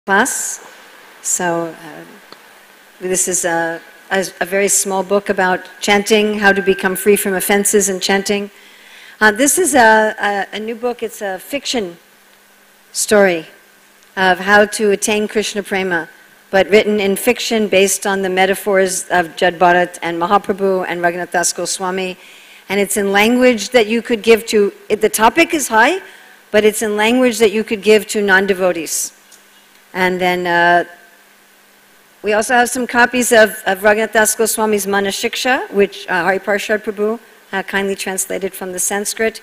class. So this is a very small book about chanting, how to become free from offenses in chanting. This is a new book. It's a fiction story of how to attain Krishna Prema, but written in fiction based on the metaphors of Jad Bharat and Mahaprabhu and Raghunath Das Goswami. And it's in language that you could give to, the topic is high, but it's in language that you could give to non-devotees. And then we also have some copies of Raghunath Das Goswami's Mana Shiksha, which Hari Parshad Prabhu kindly translated from the Sanskrit.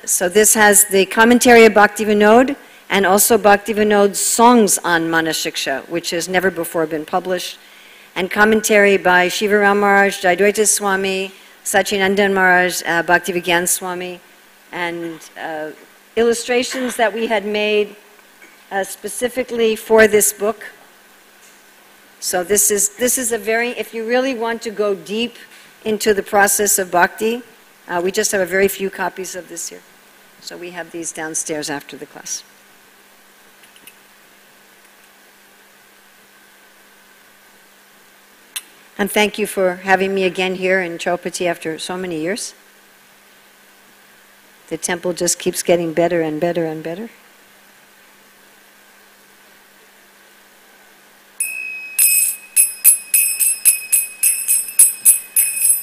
So this has the commentary of Bhakti Vinod, and also Bhakti Vinod's songs on Mana Shiksha, which has never before been published, and commentary by Shiva Ram Maharaj, Jayadvaita Swami, Sachinandan Maharaj, Bhakti Vigyan Swami, and illustrations that we had made specifically for this book. So this is a very, if you really want to go deep into the process of bhakti, we just have a very few copies of this here. So we have these downstairs after the class. And thank you for having me again here in Chowpatty after so many years. The temple just keeps getting better and better and better.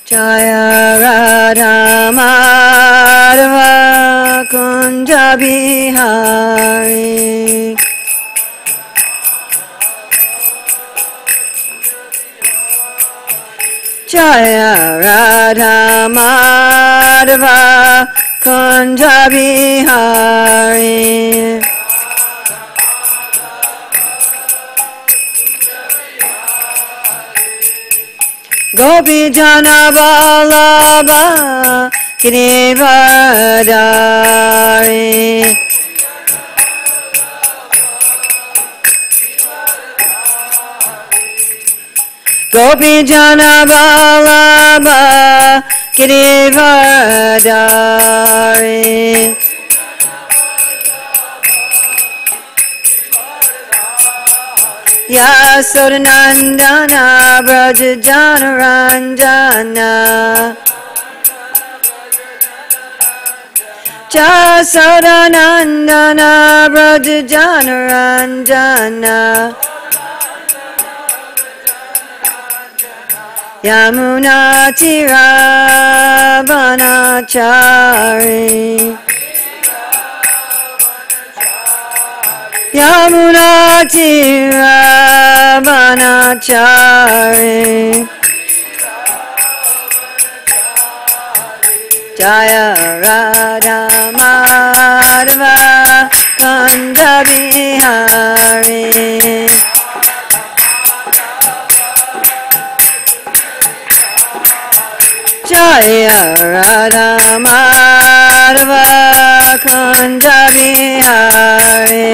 Jaya Radha Madhava Kunja Bihari Jaya Radha Madhava Kunja Bihari Gopi Jana Vallabha Girivardhari Gopi Jana Vallabha Girivardhari Yasodanandana Brajajana Ranjana Yasodanandana Brajajana Ranjana Yamuna Tiravanachari Yamuna Tiravanachari Jaya Radha Madhava Kunja Bihari Jaya Radha Madhava Kunja Bihari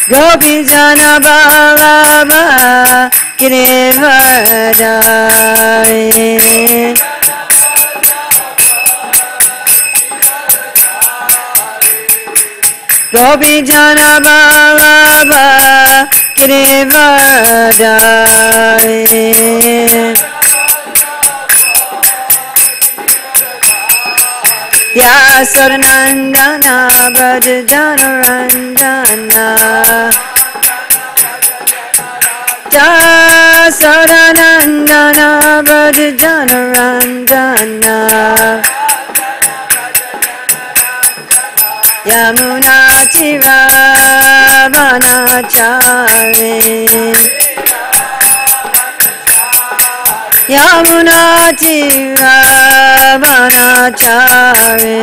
Gopi Jana Vallabha Girivardhari Gopi Jana Vallabha Girivardhari Yasodanandana Brajajana Ranjana Yasodanandana Brajajana Ranjana Yamuna Tiravanachari Yamuna Tiravanachari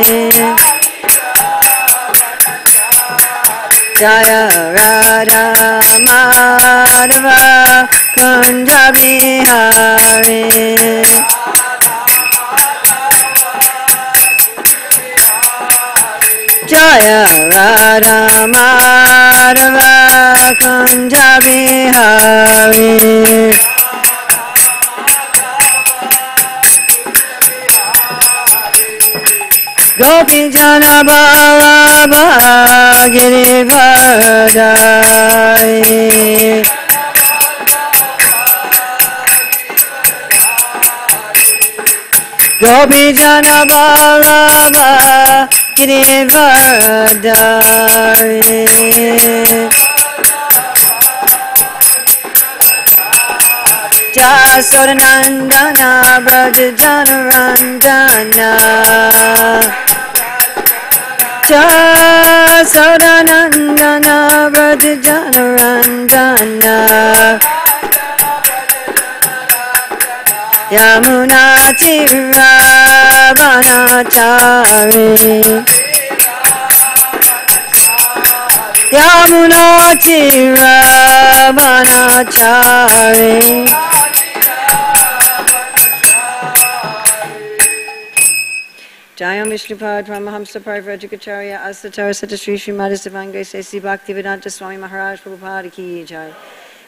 Jaya Radha Madhava Kunja Bihari Jaya Radha Madhava Kunja Bihari Gopi Jana Ballabha Girivardhari Gopi Jana Ballabha Girivardhari Jasodanandana Braja Janarandana Jasodanandana Braja Janarandana Yamuna Tira Vanachari Yamuna Tira Vanachari Jayam Vishnupad Paramahamsa Parivrajikacharya Asatara Satasri Srimad Savangai Sesi Bhaktivedanta Swami Maharaj Prabhupada Ki Jai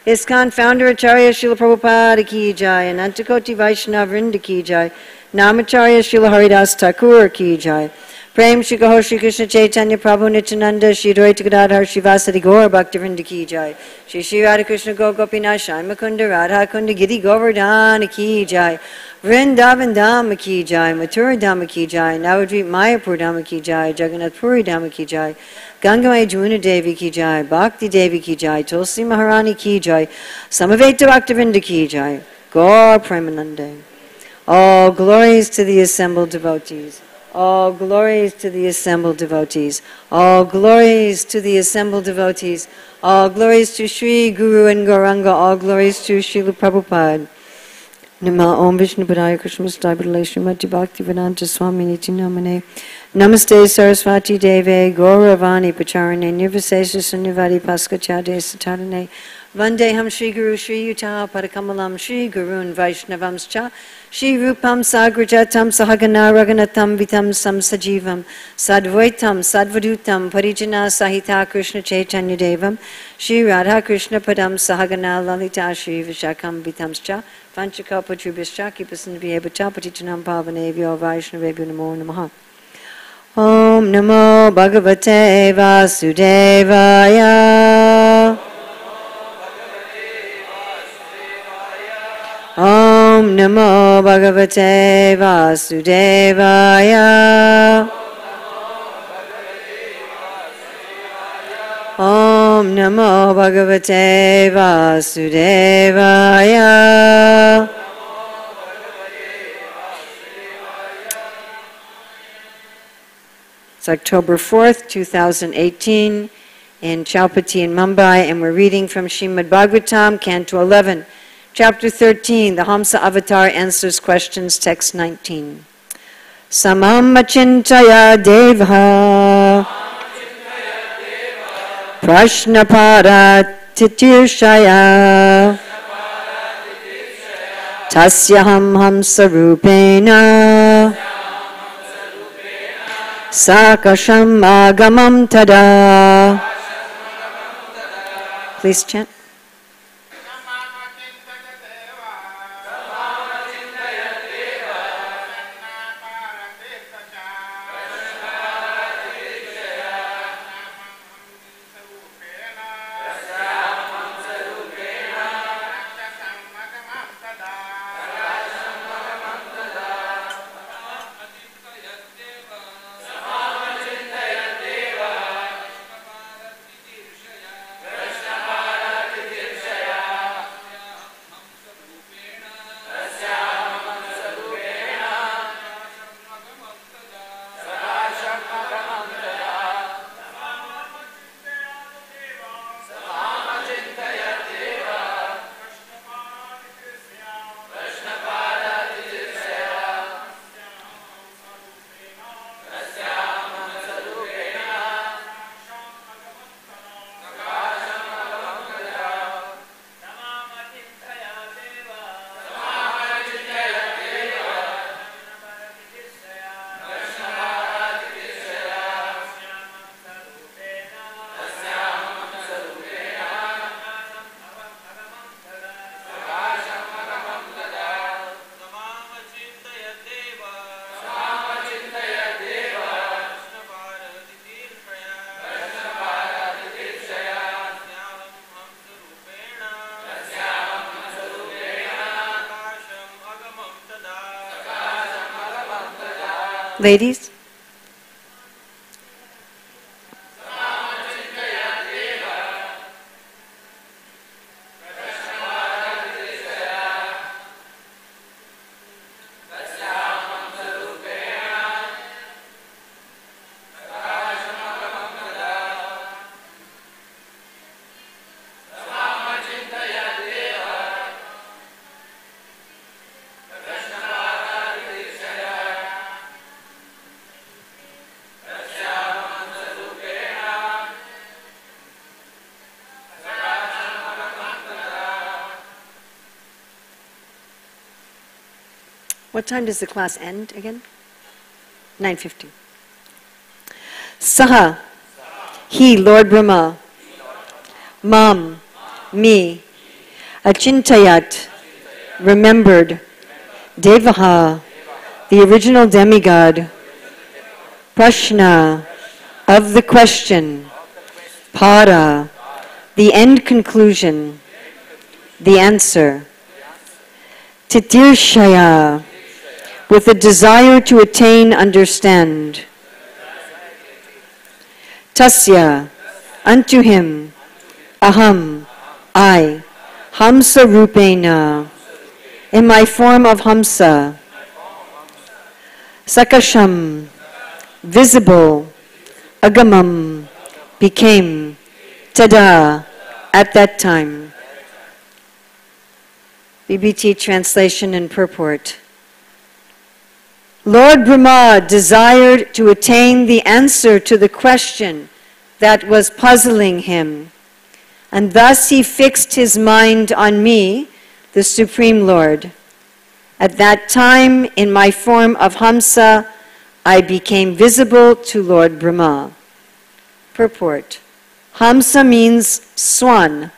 ISKCON Founder Acharya Srila Prabhupada Ki Jai Anantakoti Vaishnava Vrinda Ki Jai Namacharya Srila Haridas Thakur Ki Jai Prem Shri Gaur Shri Krishna Chaitanya Prabhu Nityananda Shri Dvaita Gadadhar Shivasadi Gaur Bhaktivinoda Ki Jai Shri Shri Radha Krishna Gaur Gopinath Shai Mukunda Radha Kunda Giri Govardhana Ki Jai Vrindavan Dhama Ki Jai Mathura Dhama Ki Jai Navadvip Mayapur Dhama Ki Jai Jagannath Puri Dhama Ki Jai Gangamai Jamuna Devi Ki Jai Bhakti Devi Ki Jai Tulsi Maharani Ki Jai Samaveta Bhaktivinoda Ki Jai Gaur Premanande. All glories to the assembled devotees. All glories to the assembled devotees. All glories to the assembled devotees. All glories to Sri Guru and Gauranga. All glories to Srila Prabhupada. Nama Om Vishnu Padaya Krishna Stabile Srimati Bhakti Vedanta Swami Niti Namane Namaste Saraswati Deve Gauravani Pacharane Nirvisesa Sunyavadi Paskachade Satarane Vandeham Shri Guru Shri Yuta Padakamalam Shri Gurun Vaishnavamscha Shri Rupam Sagrajatam Sahagana Raganatam Vitam Samsajivam Sadvaitam Sadvadutam Parijana Sahita Krishna Chaitanya Devam Shri Radha Krishna Padam Sahagana Lalita Shri Vishakam Vitamscha Panchakalpatrubhischa Kipasandviyebhacha Patitanam Pavanevyo Vaishnavebhyo Namo Namaha Om Namo Bhagavate Vasudevaya Om Namo Bhagavate Vasudevaya Om Namo Bhagavate Vasudevaya It's October 4th, 2018 in Chowpatty in Mumbai, and we're reading from Srimad Bhagavatam, Canto 11, Chapter 13, the Hamsa Avatar answers questions, text 19. Samam achintaya devha prashna paratitirshaya tasyaham hamsa rupena sakasham agamam tada. Please chant. Ladies? What time does the class end again? 9:50. Saha, he, Lord Brahma, Mam, me, Achintayat, remembered, Devaha, the original demigod, Prashna, of the question, Para, the end conclusion, the answer, Titirshaya, with a desire to attain, understand. Tasya, unto him, aham, I, Hamsa Rupena, in my form of Hamsa, Sakasham, visible, Agamam, became, Tada, at that time. BBT translation and purport. Lord Brahma desired to attain the answer to the question that was puzzling him, and thus he fixed his mind on me, the Supreme Lord. At that time, in my form of Hamsa, I became visible to Lord Brahma. Purport. Hamsa means swan,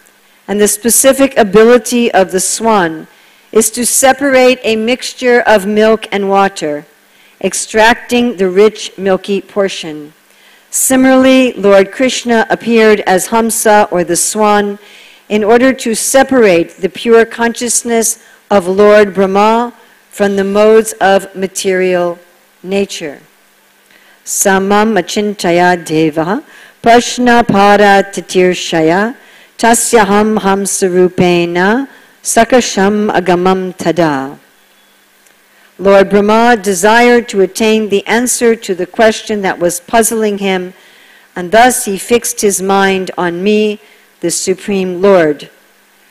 and the specific ability of the swan is to separate a mixture of milk and water, extracting the rich milky portion. Similarly, Lord Krishna appeared as Hamsa, or the swan, in order to separate the pure consciousness of Lord Brahma from the modes of material nature. Samam achintaya deva prashna para titirshaya tasyaham hamsarupena sakasham agamam tada. Lord Brahma desired to attain the answer to the question that was puzzling him, and thus he fixed his mind on me, the Supreme Lord.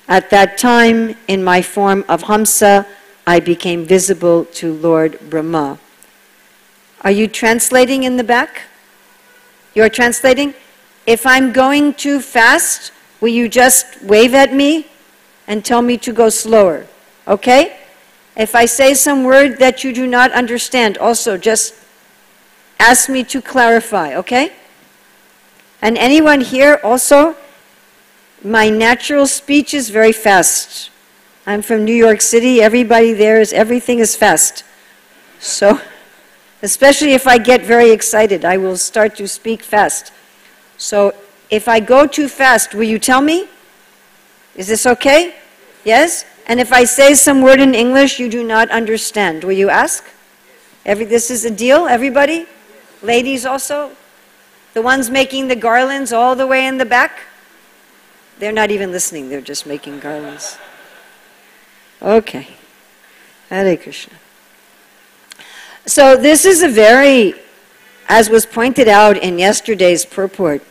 At that time, in my form of Hamsa, I became visible to Lord Brahma. Are you translating in the back? You're translating? If I'm going too fast, will you just wave at me and tell me to go slower? Okay? If I say some word that you do not understand, also just ask me to clarify, okay? And anyone here also, my natural speech is very fast. I'm from New York City. Everybody there everything is fast. So, especially if I get very excited, I will start to speak fast. So, if I go too fast, will you tell me? Is this okay? Yes? And if I say some word in English you do not understand, will you ask? This is a deal, everybody? Ladies also? The ones making the garlands all the way in the back? They're not even listening, they're just making garlands. Okay. Hare Krishna. So this is a very, as was pointed out in yesterday's purport,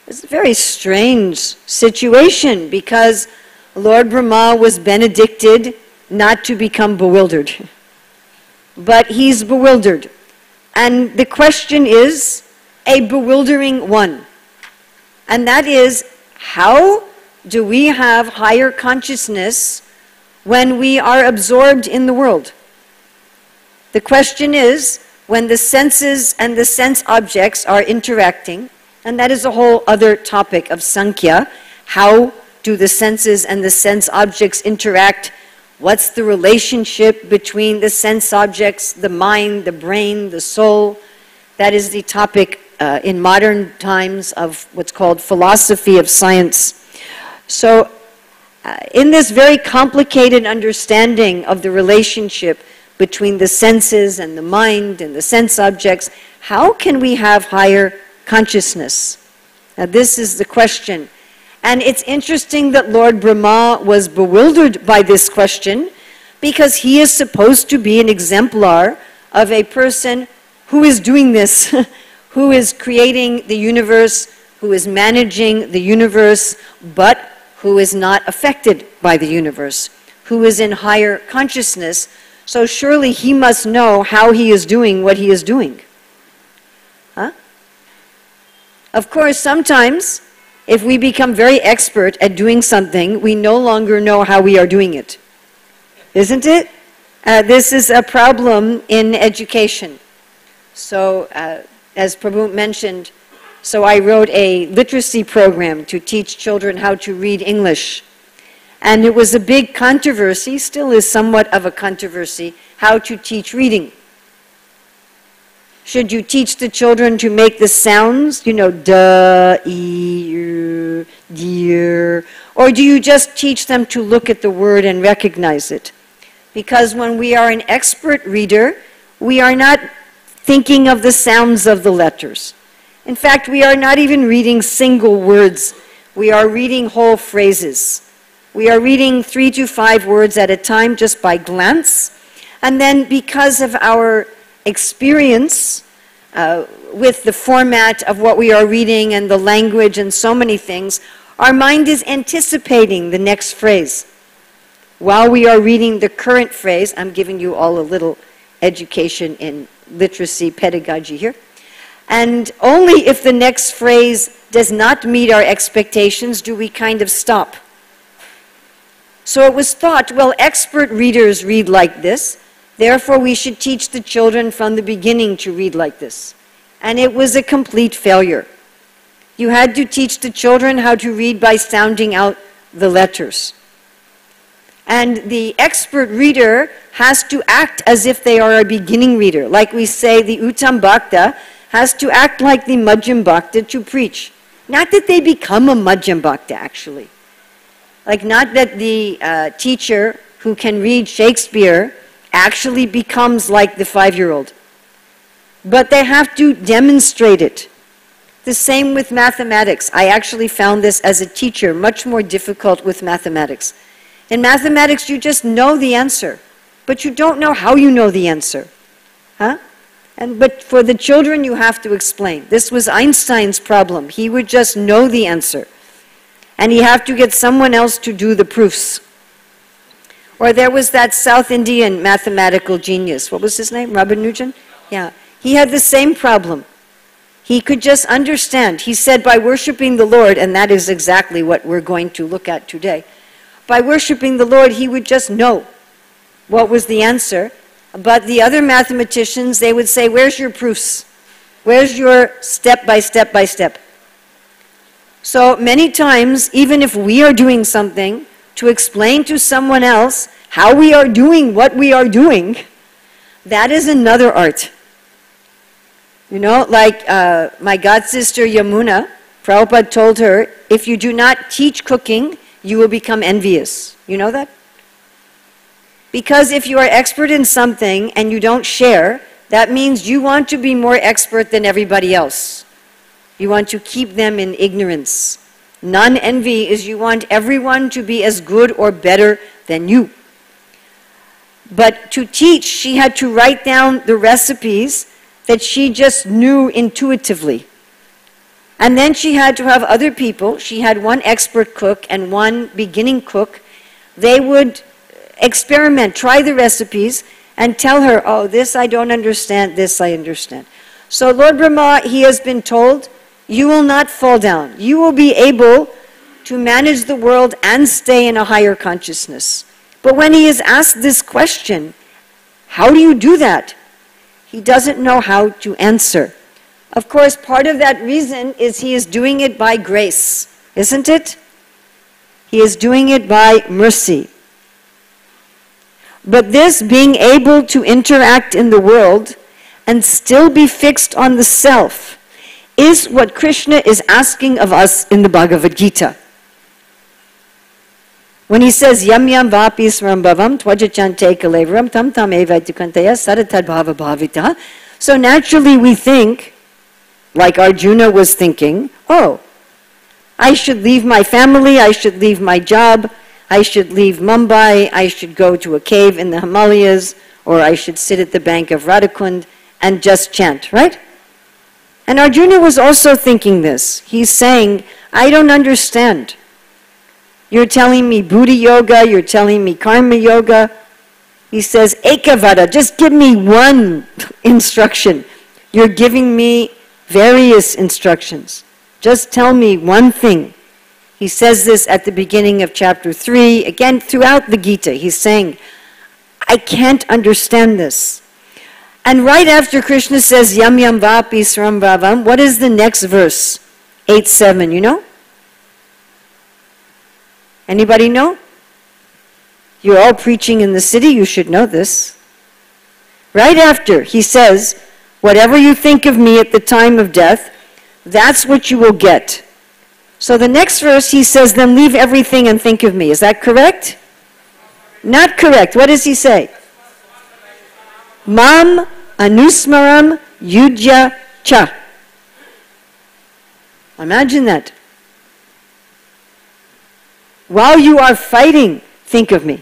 it's a very strange situation because Lord Brahma was benedicted not to become bewildered. But he's bewildered. And the question is a bewildering one. And that is, how do we have higher consciousness when we are absorbed in the world? The question is, when the senses and the sense objects are interacting, and that is a whole other topic of Sankhya, how do the senses and the sense objects interact? What's the relationship between the sense objects, the mind, the brain, the soul? That is the topic in modern times of what's called philosophy of science. So in this very complicated understanding of the relationship between the senses and the mind and the sense objects, how can we have higher consciousness? Now this is the question. And it's interesting that Lord Brahma was bewildered by this question, because he is supposed to be an exemplar of a person who is doing this, who is creating the universe, who is managing the universe, but who is not affected by the universe, who is in higher consciousness. So surely he must know how he is doing what he is doing. Huh? Of course, sometimes, if we become very expert at doing something, we no longer know how we are doing it. Isn't it? This is a problem in education. So, as Prabhu mentioned, so I wrote a literacy program to teach children how to read English. And it was a big controversy, still is somewhat of a controversy, how to teach reading. Should you teach the children to make the sounds, you know, duh, e, dear, or do you just teach them to look at the word and recognize it? Because when we are an expert reader, we are not thinking of the sounds of the letters. In fact, we are not even reading single words. We are reading whole phrases. We are reading 3 to 5 words at a time just by glance. And then because of our experience with the format of what we are reading and the language and so many things, our mind is anticipating the next phrase. While we are reading the current phrase, I'm giving you all a little education in literacy pedagogy here, and only if the next phrase does not meet our expectations do we kind of stop. So it was thought, well, expert readers read like this, therefore we should teach the children from the beginning to read like this. And it was a complete failure. You had to teach the children how to read by sounding out the letters. And the expert reader has to act as if they are a beginning reader. Like we say, the Uttam Bhakta has to act like the Madhyam Bhakta to preach. Not that they become a Madhyam Bhakta, actually. Like not that the teacher who can read Shakespeare actually becomes like the 5-year-old. But they have to demonstrate it. The same with mathematics. I actually found this as a teacher much more difficult with mathematics. In mathematics, you just know the answer, but you don't know how you know the answer. Huh? But for the children, you have to explain. This was Einstein's problem. He would just know the answer. And he had to get someone else to do the proofs. Or there was that South Indian mathematical genius. What was his name? Rabanujan? Yeah. He had the same problem. He could just understand. He said by worshiping the Lord, and that is exactly what we're going to look at today, by worshiping the Lord, he would just know what was the answer. But the other mathematicians, they would say, where's your proofs? Where's your step by step by step? So many times, even if we are doing something, to explain to someone else how we are doing what we are doing, that is another art. You know, like my godsister Yamuna, Prabhupada told her, if you do not teach cooking, you will become envious. You know that? Because if you are expert in something and you don't share, that means you want to be more expert than everybody else. You want to keep them in ignorance. Non-envy is you want everyone to be as good or better than you. But to teach, she had to write down the recipes that she just knew intuitively. And then she had to have other people. She had one expert cook and one beginning cook. They would experiment, try the recipes, and tell her, oh, this I don't understand, this I understand. So Lord Brahma, he has been told, you will not fall down. You will be able to manage the world and stay in a higher consciousness. But when he is asked this question, how do you do that? He doesn't know how to answer. Of course, part of that reason is he is doing it by grace, isn't it? He is doing it by mercy. But this being able to interact in the world and still be fixed on the self is what Krishna is asking of us in the Bhagavad Gita. When he says, Yam yam vapi srambhavam twajachante kalevaram tam tam evaitukanteya saratad bhava bhavita. So naturally we think, like Arjuna was thinking, oh, I should leave my family, I should leave my job, I should leave Mumbai, I should go to a cave in the Himalayas, or I should sit at the bank of Radhakund and just chant, right? And Arjuna was also thinking this. He's saying, I don't understand. You're telling me Buddha yoga, you're telling me karma yoga. He says, Ekavada, just give me one instruction. You're giving me various instructions. Just tell me one thing. He says this at the beginning of chapter 3, again throughout the Gita. He's saying, I can't understand this. And right after Krishna says, Yam yam vapi srambhavam, what is the next verse? 8-7, you know? Anybody know? You're all preaching in the city, you should know this. Right after, he says, whatever you think of me at the time of death, that's what you will get. So the next verse, he says, then leave everything and think of me. Is that correct? Not correct. What does he say? Mam anusmaram yujya cha. Imagine that. While you are fighting, think of me.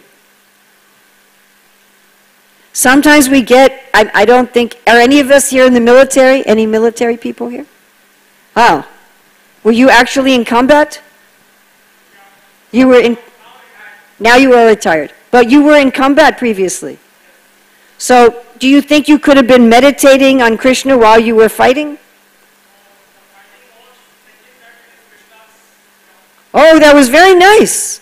Sometimes we get, I don't think, are any of us here in the military? Any military people here? Oh. Were you actually in combat? You were in, now you are retired. But you were in combat previously. So, do you think you could have been meditating on Krishna while you were fighting? Oh, that was very nice.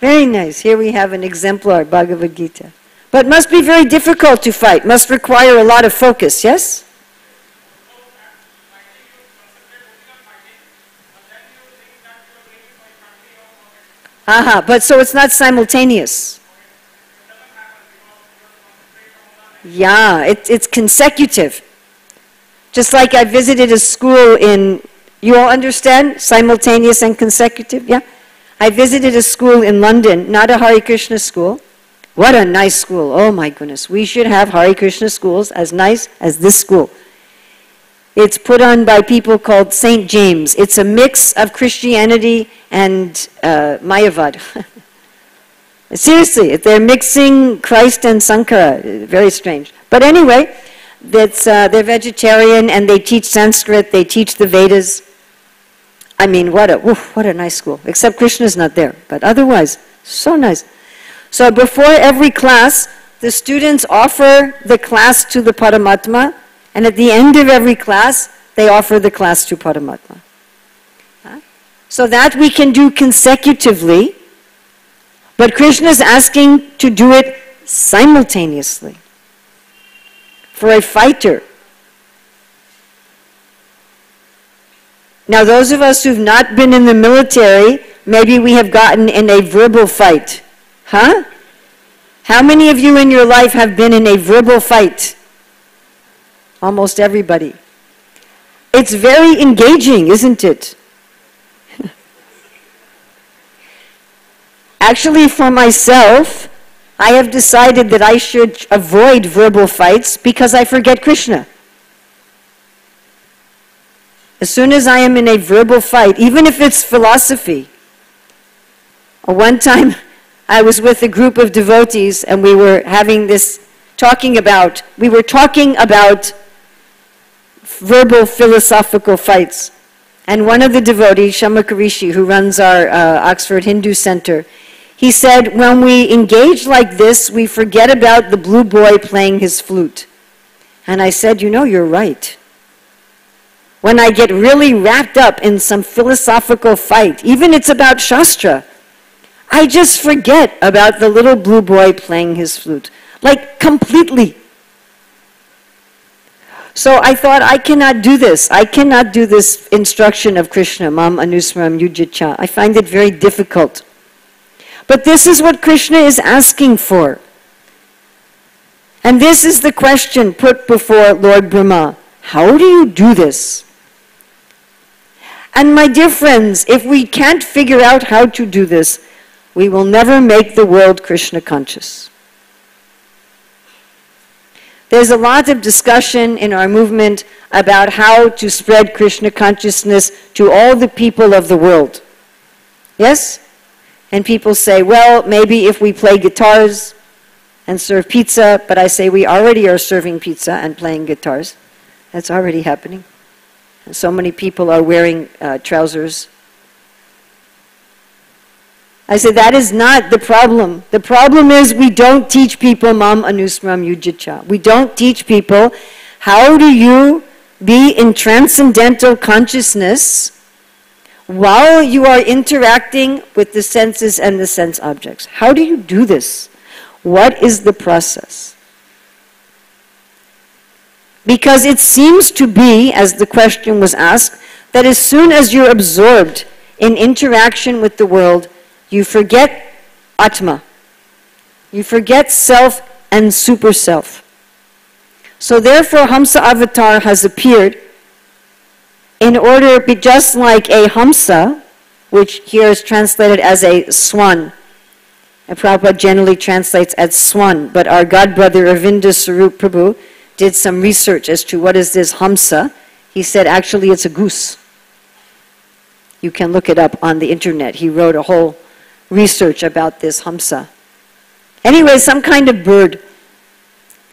Very nice. Here we have an exemplar, Bhagavad Gita. But must be very difficult to fight. Must require a lot of focus, yes? Aha, but so it's not simultaneous. Yeah, it's consecutive. Just like I visited a school in, you all understand? Simultaneous and consecutive, yeah? I visited a school in London, not a Hare Krishna school. What a nice school, oh my goodness. We should have Hare Krishna schools as nice as this school. It's put on by people called St. James. It's a mix of Christianity and Mayavad. Seriously, they're mixing Christ and Sankara. Very strange. But anyway, they're vegetarian and they teach Sanskrit, they teach the Vedas. I mean, what a nice school. Except Krishna's not there, but otherwise, so nice. So before every class, the students offer the class to the Paramatma, and at the end of every class, they offer the class to Paramatma. So that we can do consecutively, but Krishna is asking to do it simultaneously. For a fighter. Now those of us who've not been in the military, maybe we have gotten in a verbal fight. Huh? How many of you in your life have been in a verbal fight? Almost everybody. It's very engaging, isn't it? Actually, for myself, I have decided that I should avoid verbal fights because I forget Krishna. As soon as I am in a verbal fight, even if it's philosophy. One time, I was with a group of devotees and we were having this, we were talking about verbal philosophical fights. And one of the devotees, Shamaka Rishi, who runs our Oxford Hindu Center, he said, when we engage like this, we forget about the blue boy playing his flute. And I said, you know, you're right. When I get really wrapped up in some philosophical fight, even it's about Shastra, I just forget about the little blue boy playing his flute. Like, completely. So I thought, I cannot do this. I cannot do this instruction of Krishna, Mam Anusmaram Yujacha. I find it very difficult. But this is what Krishna is asking for. And this is the question put before Lord Brahma. How do you do this? And my dear friends, if we can't figure out how to do this, we will never make the world Krishna conscious. There's a lot of discussion in our movement about how to spread Krishna consciousness to all the people of the world. Yes? And people say, well, maybe if we play guitars and serve pizza, but I say we already are serving pizza and playing guitars. That's already happening. And so many people are wearing trousers. I say that is not the problem. The problem is we don't teach people mam anusmram yujicha. We don't teach people how do you be in transcendental consciousness while you are interacting with the senses and the sense objects. How do you do this? What is the process? Because it seems to be, as the question was asked, that as soon as you're absorbed in interaction with the world, you forget Atma. You forget self and super self. So therefore Hamsa avatar has appeared in order, just like a Hamsa, which here is translated as a swan. And Prabhupada generally translates as swan, but our godbrother Arvinda Sarup Prabhu did some research as to what is this Hamsa. He said actually it's a goose. You can look it up on the internet. He wrote a whole research about this Hamsa. Anyway, some kind of bird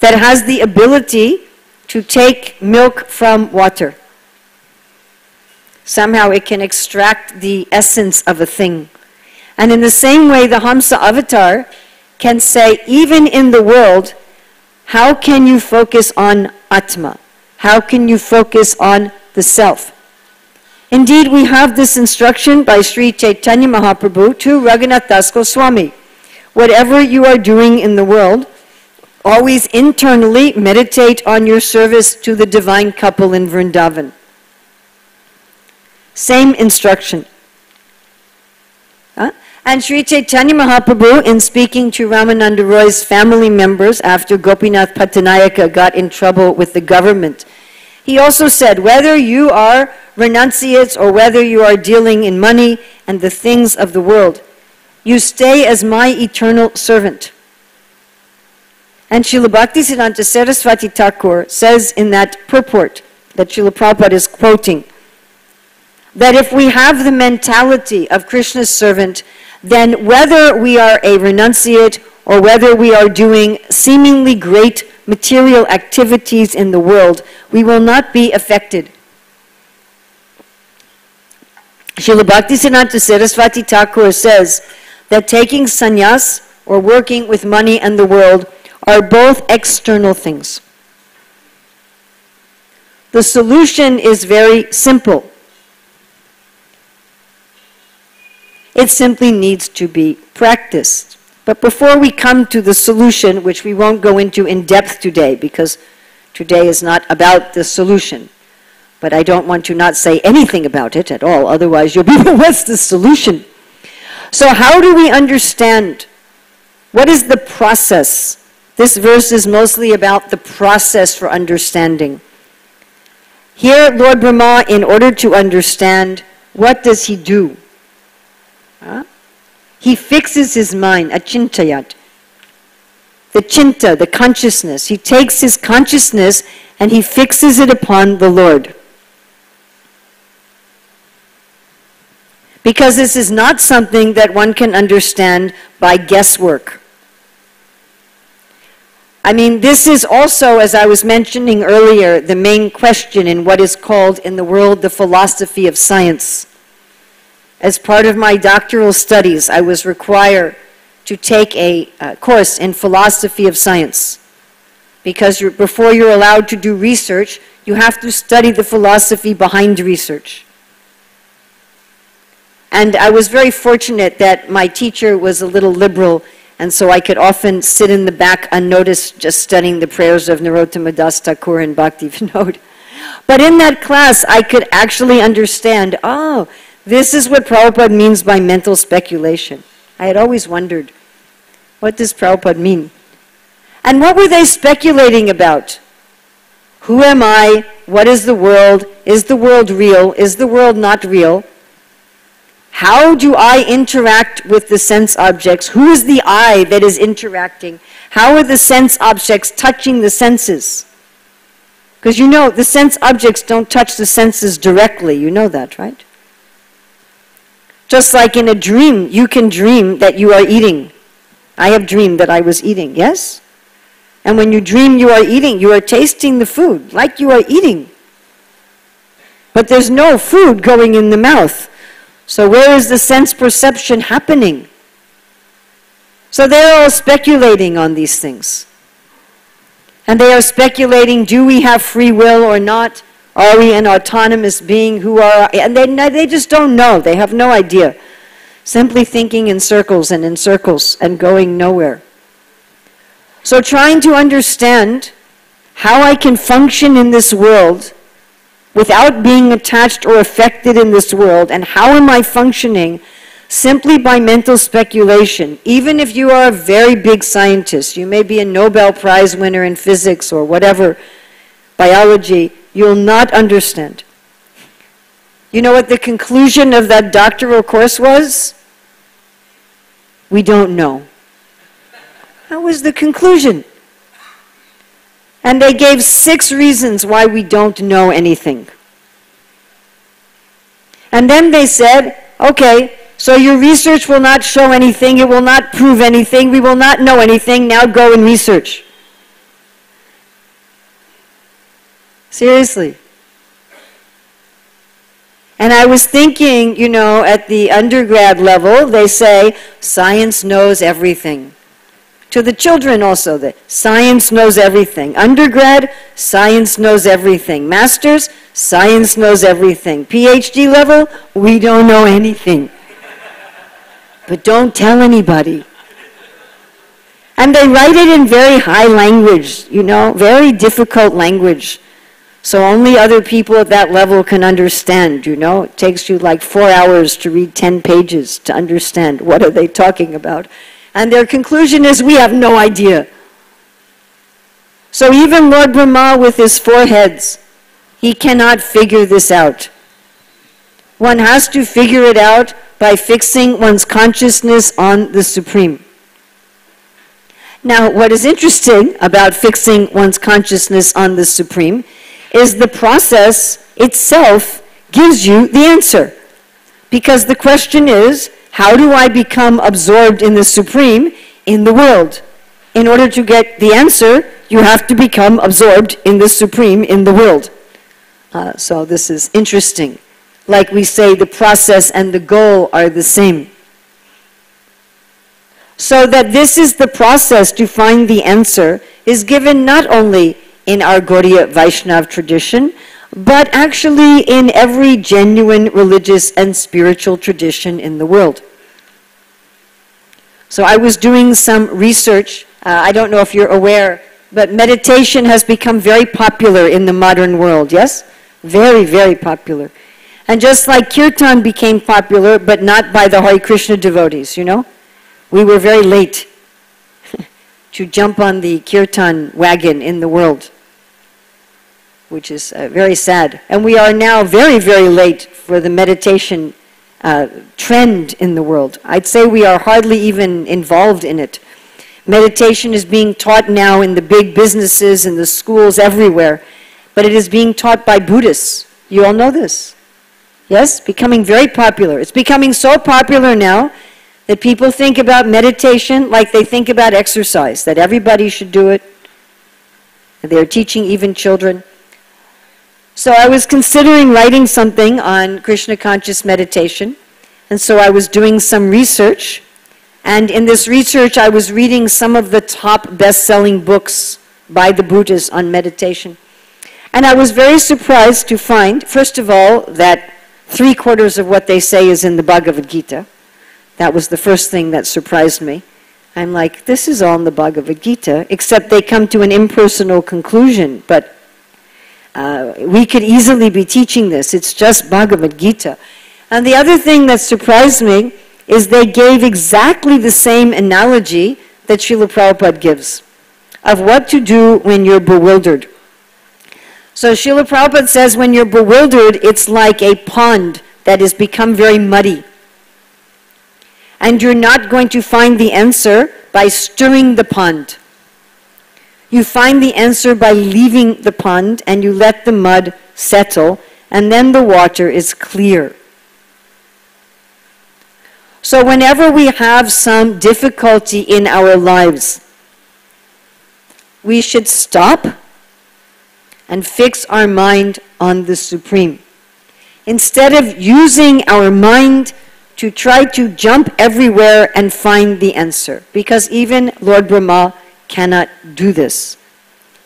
that has the ability to take milk from water. Somehow it can extract the essence of a thing. And in the same way, the Hamsa avatar can say, even in the world, how can you focus on Atma? How can you focus on the self? Indeed, we have this instruction by Sri Chaitanya Mahaprabhu to Raghunath Das Goswami. Whatever you are doing in the world, always internally meditate on your service to the divine couple in Vrindavan. Same instruction. And Sri Chaitanya Mahaprabhu, in speaking to Ramananda Roy's family members after Gopinath Pattanayaka got in trouble with the government, he also said, whether you are renunciates or whether you are dealing in money and the things of the world, you stay as my eternal servant. And Srila Bhaktisiddhanta Saraswati Thakur says in that purport that Srila Prabhupada is quoting, that if we have the mentality of Krishna's servant, then whether we are a renunciate or whether we are doing seemingly great material activities in the world, we will not be affected. Srila Bhaktisiddhanta Saraswati Thakur says that taking sannyas or working with money and the world are both external things. The solution is very simple. It simply needs to be practiced. But before we come to the solution, which we won't go into in depth today, because today is not about the solution, but I don't want to not say anything about it at all, otherwise you'll be, what's the solution? So how do we understand? What is the process? This verse is mostly about the process for understanding. Here, Lord Brahma, in order to understand, what does he do? He fixes his mind, achintayat. The chinta, the consciousness. He takes his consciousness and he fixes it upon the Lord. Because this is not something that one can understand by guesswork. I mean, this is also, as I was mentioning earlier, the main question in what is called in the world the philosophy of science. As part of my doctoral studies, I was required to take a course in philosophy of science. Because before you're allowed to do research, you have to study the philosophy behind research. And I was very fortunate that my teacher was a little liberal, and so I could often sit in the back unnoticed just studying the prayers of Narottama Das Thakur and Bhakti Vinod. But in that class, I could actually understand, oh, this is what Prabhupada means by mental speculation. I had always wondered, what does Prabhupada mean? And what were they speculating about? Who am I? What is the world? Is the world real? Is the world not real? How do I interact with the sense objects? Who is the I that is interacting? How are the sense objects touching the senses? Because you know, the sense objects don't touch the senses directly. You know that, right? Just like in a dream, you can dream that you are eating. I have dreamed that I was eating, yes? And when you dream you are eating, you are tasting the food like you are eating. But there's no food going in the mouth. So where is the sense perception happening? So they're all speculating on these things. And they are speculating, do we have free will or not? Are we an autonomous being? And they just don't know. They have no idea. Simply thinking in circles and going nowhere. So trying to understand how I can function in this world without being attached or affected in this world, and how am I functioning simply by mental speculation. Even if you are a very big scientist, you may be a Nobel Prize winner in physics or whatever, biology, you'll not understand. You know what the conclusion of that doctoral course was? We don't know. That was the conclusion. And they gave 6 reasons why we don't know anything. And then they said, okay, so your research will not show anything, it will not prove anything, we will not know anything, now go and research. Seriously. And I was thinking, you know, at the undergrad level, they say, science knows everything. To the children also, that science knows everything. Undergrad, science knows everything. Masters, science knows everything. PhD level, we don't know anything. But don't tell anybody. And they write it in very high language, you know, very difficult language. So only other people at that level can understand, you know. It takes you like 4 hours to read 10 pages to understand what are they talking about. And their conclusion is, we have no idea. So even Lord Brahma with his 4 heads, he cannot figure this out. One has to figure it out by fixing one's consciousness on the Supreme. Now, what is interesting about fixing one's consciousness on the Supreme is the process itself gives you the answer. Because the question is, how do I become absorbed in the Supreme in the world? In order to get the answer, you have to become absorbed in the Supreme in the world. So this is interesting. Like we say, the process and the goal are the same. So that this is the process to find the answer is given not only in our Gaudiya Vaishnav tradition, but actually in every genuine religious and spiritual tradition in the world. So I was doing some research. I don't know if you're aware, but meditation has become very popular in the modern world, yes? Very, very popular. And just like kirtan became popular, but not by the Hare Krishna devotees, you know? We were very late to jump on the kirtan wagon in the world, which is very sad. And we are now very, very late for the meditation trend in the world. I'd say we are hardly even involved in it. Meditation is being taught now in the big businesses and the schools everywhere, but it is being taught by Buddhists. You all know this. Yes? Becoming very popular. It's becoming so popular now that people think about meditation like they think about exercise, that everybody should do it. And they're teaching even children. So I was considering writing something on Krishna conscious meditation, and so I was doing some research, and in this research I was reading some of the top best-selling books by the Buddhists on meditation. And I was very surprised to find, first of all, that 3/4 of what they say is in the Bhagavad Gita. That was the first thing that surprised me. I'm like, this is all in the Bhagavad Gita, except they come to an impersonal conclusion, but we could easily be teaching this. It's just Bhagavad Gita. And the other thing that surprised me is they gave exactly the same analogy that Srila Prabhupada gives of what to do when you're bewildered. So Srila Prabhupada says when you're bewildered, it's like a pond that has become very muddy. And you're not going to find the answer by stirring the pond. You find the answer by leaving the pond and you let the mud settle, and then the water is clear. So whenever we have some difficulty in our lives, we should stop and fix our mind on the Supreme. Instead of using our mind to try to jump everywhere and find the answer. Because even Lord Brahma cannot do this.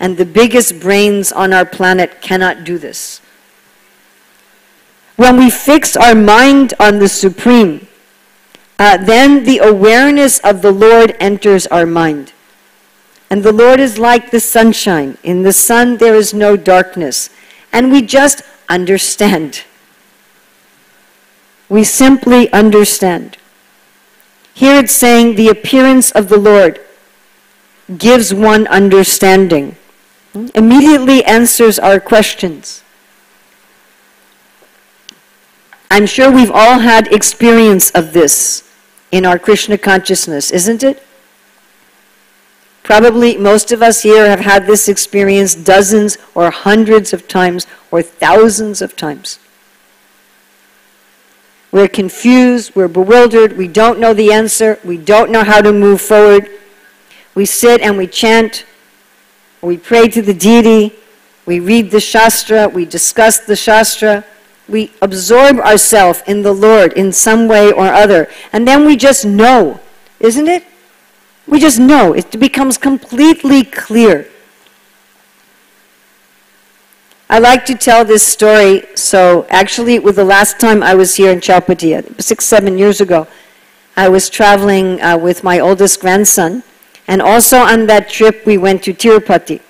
And the biggest brains on our planet cannot do this. When we fix our mind on the Supreme, then the awareness of the Lord enters our mind. And the Lord is like the sunshine. In the sun there is no darkness. And we just understand. We simply understand. Here it's saying the appearance of the Lord gives one understanding. Immediately answers our questions. I'm sure we've all had experience of this in our Krishna consciousness, isn't it? Probably most of us here have had this experience dozens or hundreds of times or thousands of times. We're confused, we're bewildered, we don't know the answer, we don't know how to move forward. We sit and we chant, we pray to the deity, we read the Shastra, we discuss the Shastra, we absorb ourselves in the Lord in some way or other, and then we just know, isn't it? We just know. It becomes completely clear. I like to tell this story. So actually, with the last time I was here in Chowpatty, 6-7 years ago, I was traveling with my oldest grandson. And also on that trip, we went to Tirupati.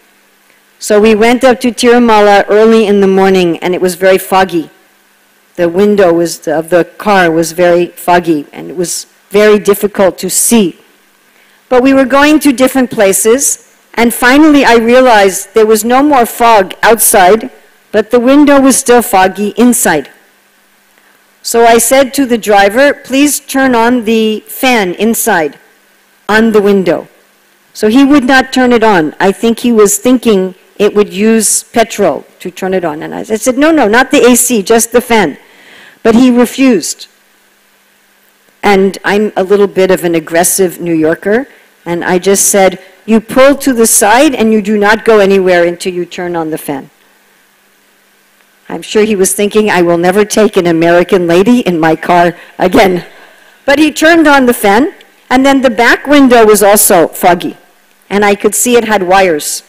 So we went up to Tirumala early in the morning, and it was very foggy. The window of the car was very foggy, and it was very difficult to see. But we were going to different places, and finally I realized there was no more fog outside, but the window was still foggy inside. So I said to the driver, please turn on the fan inside on the window. So he would not turn it on. I think he was thinking it would use petrol to turn it on. And I said, no, not the AC, just the fan. But he refused. And I'm a little bit of an aggressive New Yorker, and I just said, you pull to the side and you do not go anywhere until you turn on the fan. I'm sure he was thinking, I will never take an American lady in my car again. But he turned on the fan, and then the back window was also foggy, and I could see it had wires.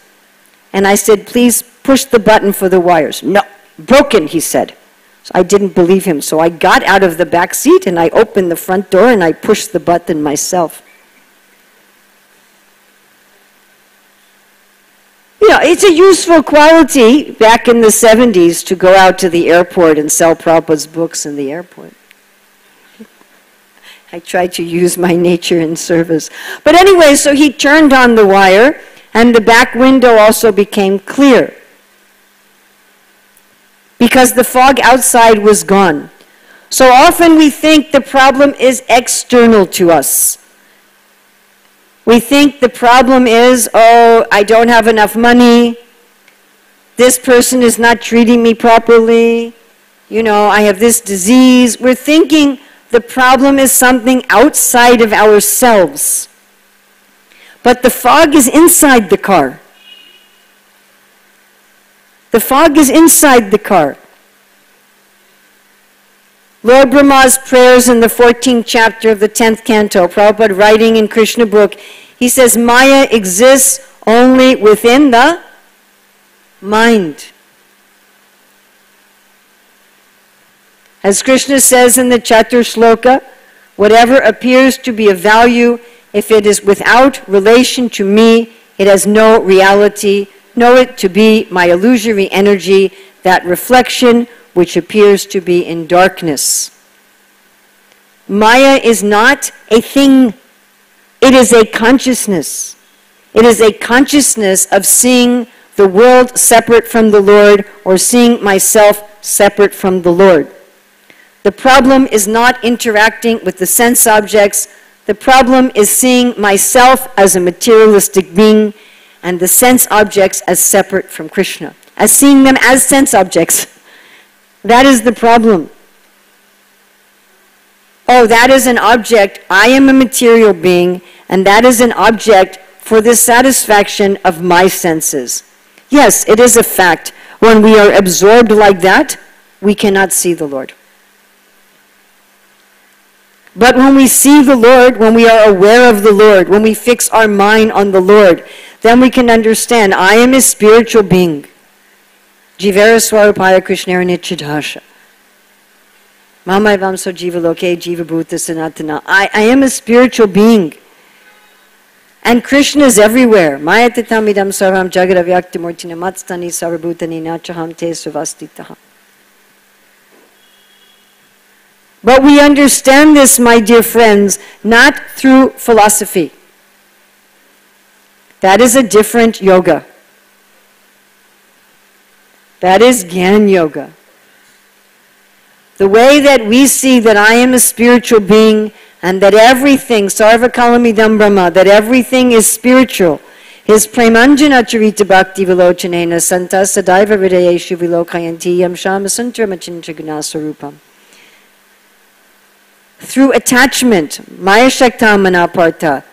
And I said, please push the button for the wires. No, broken, he said. So I didn't believe him, so I got out of the back seat and I opened the front door and I pushed the button myself. You know, it's a useful quality back in the 70s to go out to the airport and sell Prabhupada's books in the airport. I tried to use my nature in service. But anyway, so he turned on the wire and the back window also became clear, because the fog outside was gone. So often we think the problem is external to us. We think the problem is, oh, I don't have enough money, this person is not treating me properly, you know, I have this disease. We're thinking the problem is something outside of ourselves. But the fog is inside the car. The fog is inside the car. Lord Brahma's prayers in the 14th chapter of the 10th canto, Prabhupada writing in Krishna book, he says, Maya exists only within the mind. As Krishna says in the Chatur Shloka, whatever appears to be of value, if it is without relation to me, it has no reality. Know it to be my illusory energy, that reflection which appears to be in darkness. Maya is not a thing. It is a consciousness. It is a consciousness of seeing the world separate from the Lord, or seeing myself separate from the Lord. The problem is not interacting with the sense objects. The problem is seeing myself as a materialistic being and the sense objects as separate from Krishna, as seeing them as sense objects. That is the problem. Oh, that is an object. I am a material being, and that is an object for the satisfaction of my senses. Yes, it is a fact. When we are absorbed like that, we cannot see the Lord. But when we see the Lord, when we are aware of the Lord, when we fix our mind on the Lord, then we can understand, I am a spiritual being. Jivera Swarupaya Krishnera Nichidhasha. Mamai Vamso Jiva Loke Jiva Bhuta Sanatana. I am a spiritual being. And Krishna is everywhere. Maya Tatamidam Sarvam Jagadavyaktimurtina Matstani Sarvabhutani Nachaham Te Suvastitaha. But we understand this, my dear friends, not through philosophy. That is a different yoga. That is Gyan Yoga. The way that we see that I am a spiritual being and that everything, Sarva Kalamidam Brahma, that everything is spiritual, his Premanjana Charita Bhakti Vilochanena Santa Sadaiva Hridayeshu Vilokayanti Yam Shama Santramacincha Gunasarupam. Through attachment, Maya Shaktamana Partha,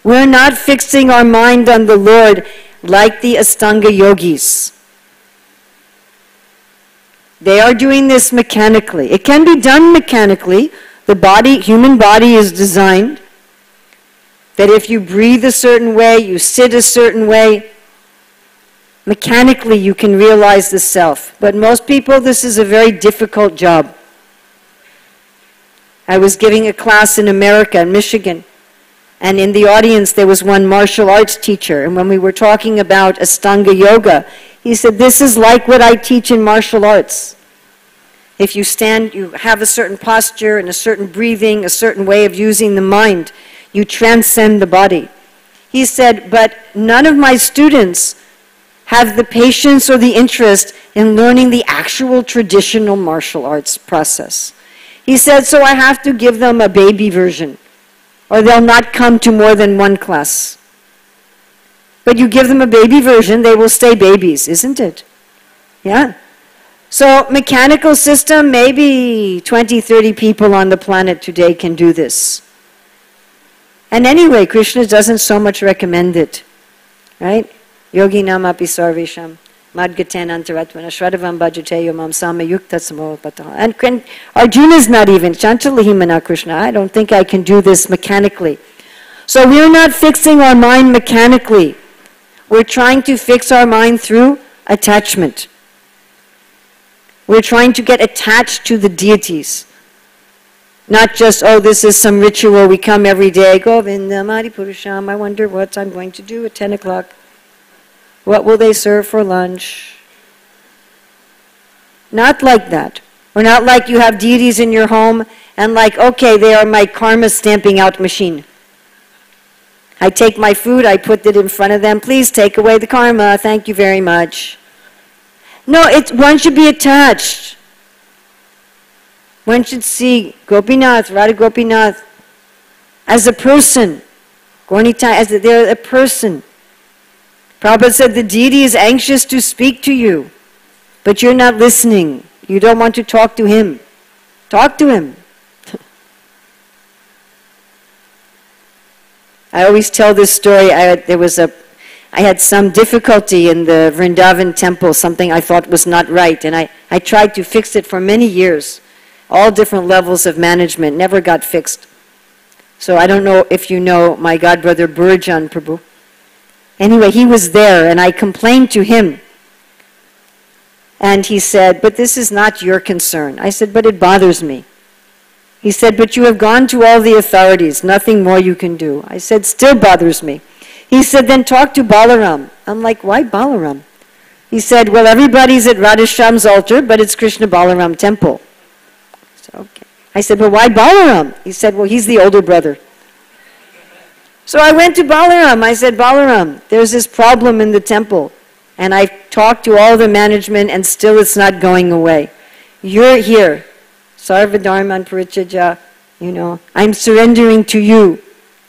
we're not fixing our mind on the Lord like the Astanga yogis. They are doing this mechanically. It can be done mechanically. The body, human body is designed that if you breathe a certain way, you sit a certain way, mechanically you can realize the self. But most people, this is a very difficult job. I was giving a class in America, in Michigan, and in the audience there was one martial arts teacher, and when we were talking about Astanga Yoga, he said, this is like what I teach in martial arts. If you stand, you have a certain posture and a certain breathing, a certain way of using the mind. You transcend the body. He said, but none of my students have the patience or the interest in learning the actual traditional martial arts process. He said, so I have to give them a baby version, or they'll not come to more than one class. But you give them a baby version, they will stay babies, isn't it? Yeah. So mechanical system, maybe 20, 30 people on the planet today can do this. And anyway, Krishna doesn't so much recommend it. Right? Yogi nam api sarvesham madgaten antaratmana shradavam bhajate yomam sama yukta samopataha. And Arjuna is not even, Chantalahimana Krishna, I don't think I can do this mechanically. So we're not fixing our mind mechanically. We're trying to fix our mind through attachment. We're trying to get attached to the deities. Not just, oh, this is some ritual, we come every day, Govinda, Madi Purusham, I wonder what I'm going to do at 10 o'clock. What will they serve for lunch? Not like that. Or not like you have deities in your home and like, okay, they are my karma stamping out machine. I take my food, I put it in front of them, please take away the karma, thank you very much. No, one should be attached. One should see Gopinath, Radha Gopinath, as a person. Gornita, as they're a person. Prabhupada said the deity is anxious to speak to you, but you're not listening. You don't want to talk to him. Talk to him. I always tell this story. I had some difficulty in the Vrindavan temple, something I thought was not right, and I tried to fix it for many years. All different levels of management, never got fixed. So I don't know if you know my godbrother Burjan Prabhu. Anyway, he was there, and I complained to him. And he said, but this is not your concern. I said, but it bothers me. He said, but you have gone to all the authorities, nothing more you can do. I said, still bothers me. He said, then talk to Balaram. I'm like, why Balaram? He said, well, everybody's at Radhashyam's altar, but it's Krishna Balaram temple. So, okay. I said, but why Balaram? He said, well, he's the older brother. So I went to Balaram. I said, Balaram, there's this problem in the temple. And I talked to all the management, and still it's not going away. You're here. Sarvadharman parityajya, I'm surrendering to you.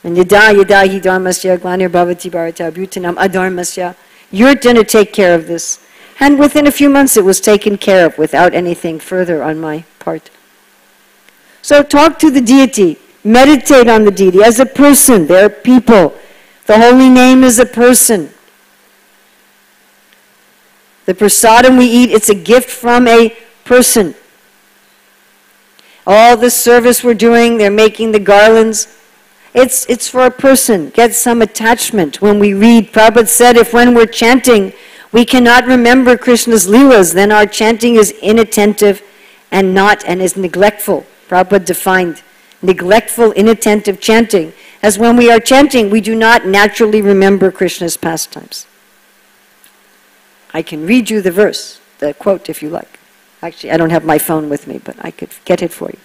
And yada yada hi dharmasya glanir bhavati bharata bhutanam adharmasya. You're going to take care of this. And within a few months it was taken care of without anything further on my part. So talk to the deity. Meditate on the deity as a person. They're people. The holy name is a person. The prasadam we eat, it's a gift from a person. All the service we're doing, they're making the garlands. It's for a person. Get some attachment. When we read, Prabhupada said, if when we're chanting, we cannot remember Krishna's leelas, then our chanting is inattentive and is neglectful. Prabhupada defined neglectful, inattentive chanting as when we are chanting, we do not naturally remember Krishna's pastimes. I can read you the verse, the quote if you like. Actually, I don't have my phone with me, but I could get it for you.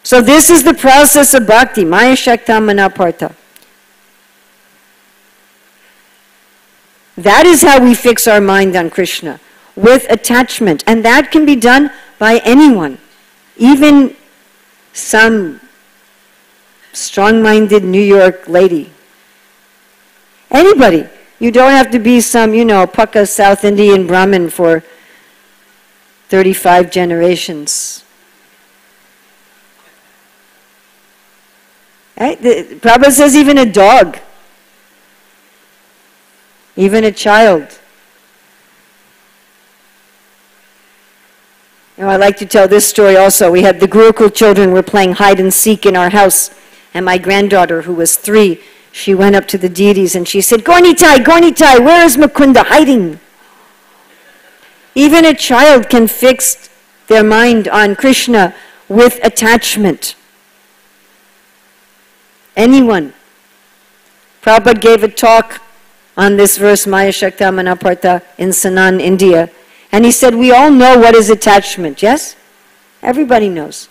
So this is the process of bhakti, Maya Shakta Manapartha. That is how we fix our mind on Krishna, with attachment. And that can be done by anyone, even some strong-minded New York lady. Anybody. You don't have to be some, Pukka South Indian Brahmin for 35 generations. Right? Prabhupada says even a dog, even a child. I like to tell this story also. We had the Gurukul children were playing hide and seek in our house, and my granddaughter, who was 3, she went up to the deities and she said, Gornitai, Gornitai, where is Mukunda hiding? Even a child can fix their mind on Krishna with attachment. Anyone. Prabhupada gave a talk on this verse, Maya Shakta Manapartha, in Sanand, India. And he said, we all know what is attachment, yes? Everybody knows.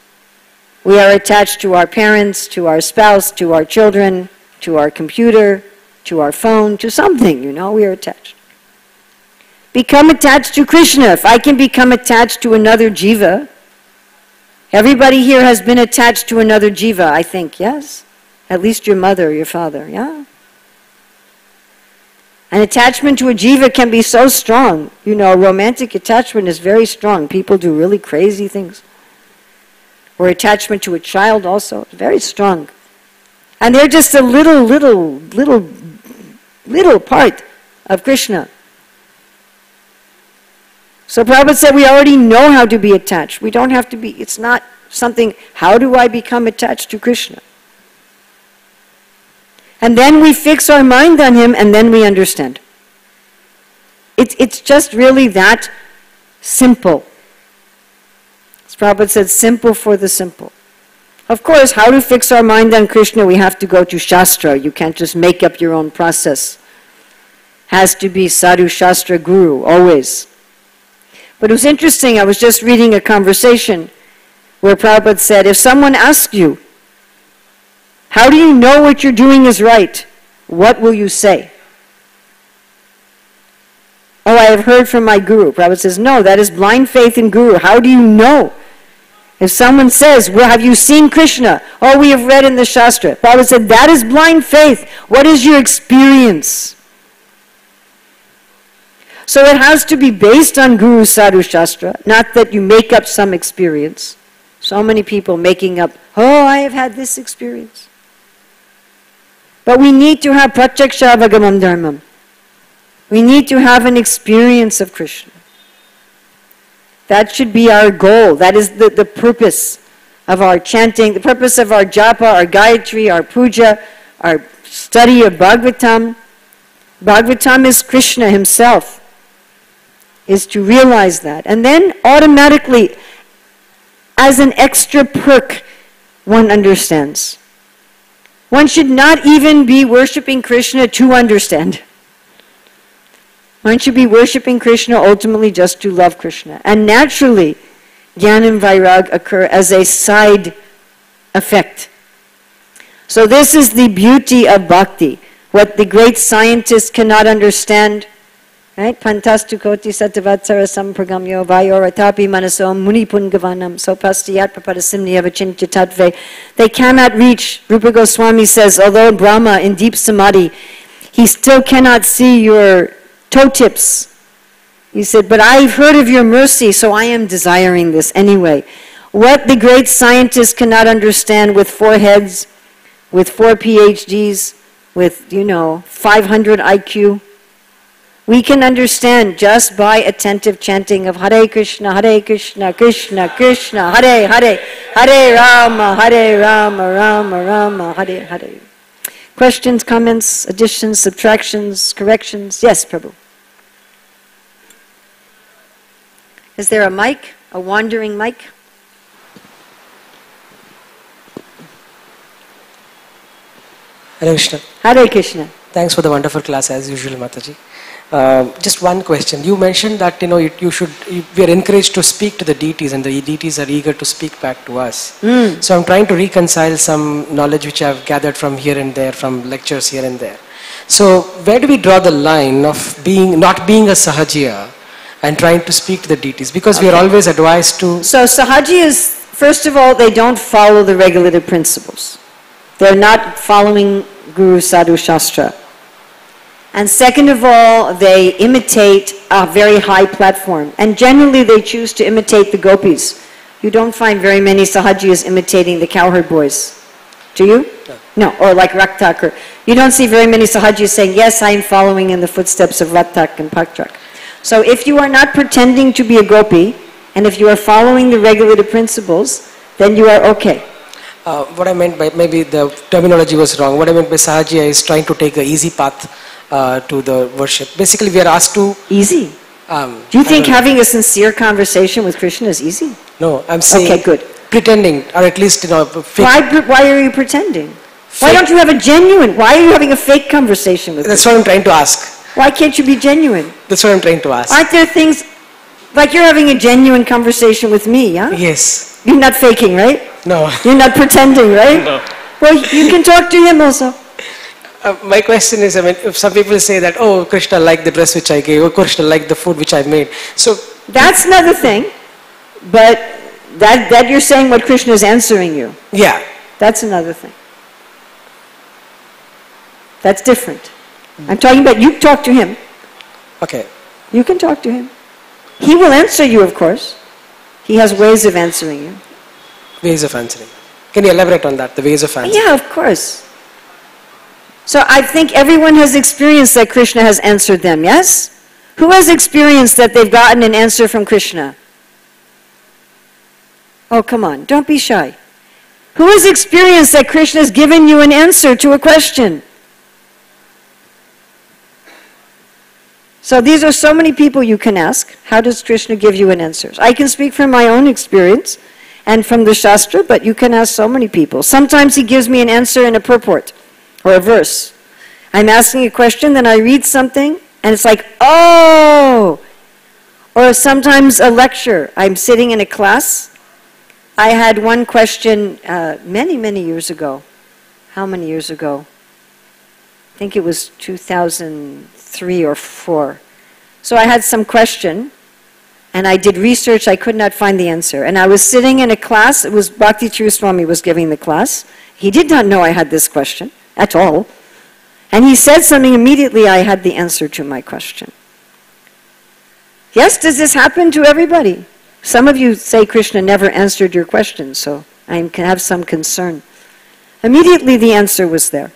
We are attached to our parents, to our spouse, to our children, to our computer, to our phone, to something, we are attached. Become attached to Krishna. If I can become attached to another jiva, everybody here has been attached to another jiva, I think, yes? At least your mother, your father, yeah? An attachment to a jiva can be so strong. Romantic attachment is very strong. People do really crazy things. Or attachment to a child also, very strong. And they're just a little part of Krishna. So Prabhupada said we already know how to be attached. We don't have to be, it's not something, how do I become attached to Krishna? And then we fix our mind on him and then we understand. It's just really that simple. As Prabhupada said, simple for the simple. Of course, how to fix our mind on Krishna, we have to go to Shastra. You can't just make up your own process. Has to be Sadhu Shastra Guru, always. But it was interesting, I was just reading a conversation where Prabhupada said, if someone asks you, how do you know what you're doing is right? What will you say? Oh, I have heard from my Guru. Prabhupada says, no, that is blind faith in Guru. How do you know? If someone says, well, have you seen Krishna? Oh, we have read in the Shastra. Prabhupada said, that is blind faith. What is your experience? So it has to be based on Guru Sadhu Shastra, not that you make up some experience. So many people making up, oh, I have had this experience. But we need to have pratyaksha avagamam dharmam. We need to have an experience of Krishna. That should be our goal. That is the purpose of our chanting, the purpose of our japa, our gayatri, our puja, our study of Bhagavatam. Bhagavatam is Krishna himself, is to realize that. And then automatically, as an extra perk, one understands. One should not even be worshipping Krishna to understand. One should be worshipping Krishna ultimately just to love Krishna. And naturally, Jnana and Vairag occur as a side effect. So this is the beauty of bhakti. What the great scientists cannot understand, Right? Pantastu koti satavatsara sampragamyo vayoratapi manasom munipungavanam sopastiyat papadasimniyava chintatve. They cannot reach, Rupa Goswami says, although Brahma in deep samadhi, he still cannot see your toe tips. He said, but I've heard of your mercy, so I am desiring this anyway. What the great scientists cannot understand with 4 heads, with 4 PhDs, with, 500 IQ, we can understand just by attentive chanting of Hare Krishna, Krishna Krishna, Hare Hare, Hare Rama, Rama Rama, Hare Hare. Questions, comments, additions, subtractions, corrections? Yes, Prabhu. Is there a mic? A wandering mic? Hare Krishna. Hare Krishna. Thanks for the wonderful class as usual, Mataji. Just one question. You mentioned that we are encouraged to speak to the deities, and the deities are eager to speak back to us. So I'm trying to reconcile some knowledge which I've gathered from here and there, from lectures here and there. So where do we draw the line of not being a sahajiya and trying to speak to the deities? Because we are always advised to. So sahajiyas, first of all, they don't follow the regulative principles. They're not following Guru Sadhu Shastra. And second of all, they imitate a very high platform. And generally they choose to imitate the gopis. You don't find very many sahajiyas imitating the cowherd boys. Do you? No. Or like Raktak. You don't see very many sahajiyas saying, yes, I am following in the footsteps of Raktak and Paktrak. So if you are not pretending to be a gopi, and if you are following the regulative principles, then you are okay. What I meant by, maybe the terminology was wrong, what I meant by sahajiya is trying to take an easy path to the worship. Basically, we are asked to... Easy? Do you think having a sincere conversation with Krishna is easy? No, I'm saying... Okay, good. Pretending, or at least, fake. Why are you pretending? Why don't you have a genuine... Why are you having a fake conversation with That's Krishna? what I'm trying to ask. Why can't you be genuine? That's what I'm trying to ask. Aren't there things... Like you're having a genuine conversation with me, yeah? Yes. You're not faking, right? No. You're not pretending, right? No. Well, you can talk to him also. My question is, if some people say that, oh, Krishna liked the dress which I gave, or Krishna liked the food which I made. So that's another thing, but that you're saying what Krishna is answering you. Yeah. That's another thing. That's different. I'm talking about you talk to him. Okay. You can talk to him. He will answer you, of course. He has ways of answering you. Ways of answering. Can you elaborate on that, the ways of answering? Yeah, of course. So I think everyone has experienced that Krishna has answered them, yes? Who has experienced that they've gotten an answer from Krishna? Oh, come on, don't be shy. Who has experienced that Krishna has given you an answer to a question? So these are so many people you can ask. How does Krishna give you an answer? I can speak from my own experience and from the Shastra, but you can ask so many people. Sometimes he gives me an answer in a purport or a verse. I'm asking a question, then I read something, and it's like, oh! Or sometimes a lecture. I'm sitting in a class. I had one question many, many years ago. How many years ago? I think it was 2003 or 4. So I had some question, and I did research. I could not find the answer. And I was sitting in a class. It was Bhakti Chiruswami was giving the class. He did not know I had this question at all. And he said something immediately. I had the answer to my question. Yes, does this happen to everybody? Some of you say Krishna never answered your question, so I can have some concern. Immediately the answer was there.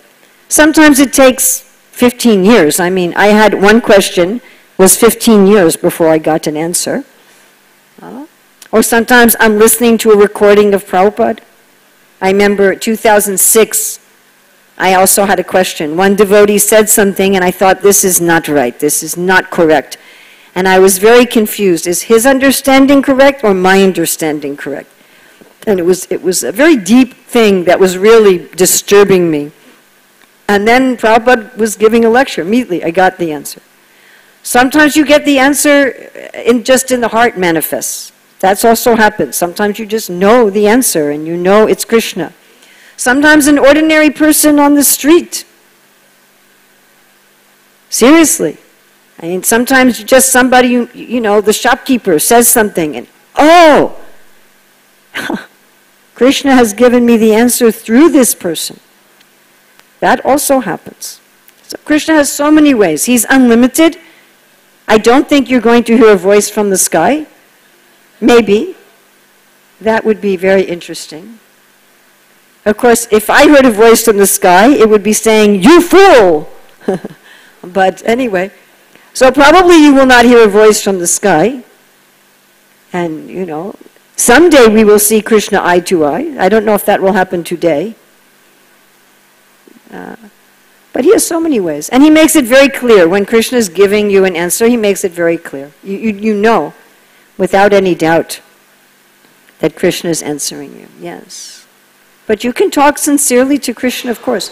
Sometimes it takes 15 years. I mean, I had one question, was 15 years before I got an answer. Or sometimes I'm listening to a recording of Prabhupada. I remember 2006, I also had a question. One devotee said something and I thought, this is not right, this is not correct. And I was very confused. Is his understanding correct or my understanding correct? And it was a very deep thing that was really disturbing me. And then Prabhupada was giving a lecture. Immediately I got the answer. Sometimes you get the answer just in the heart manifests. That's also happens. Sometimes you just know the answer and you know it's Krishna. Sometimes an ordinary person on the street. Seriously. I mean, sometimes just somebody, you know, the shopkeeper says something and, oh, Krishna has given me the answer through this person. That also happens. So Krishna has so many ways. He's unlimited. I don't think you're going to hear a voice from the sky. Maybe. That would be very interesting. Of course, if I heard a voice from the sky, it would be saying, "You fool!" But anyway, so probably you will not hear a voice from the sky. And, you know, someday we will see Krishna eye to eye. I don't know if that will happen today. But he has so many ways. And he makes it very clear. When Krishna is giving you an answer, he makes it very clear. You know, without any doubt, that Krishna is answering you. Yes. But you can talk sincerely to Krishna, of course.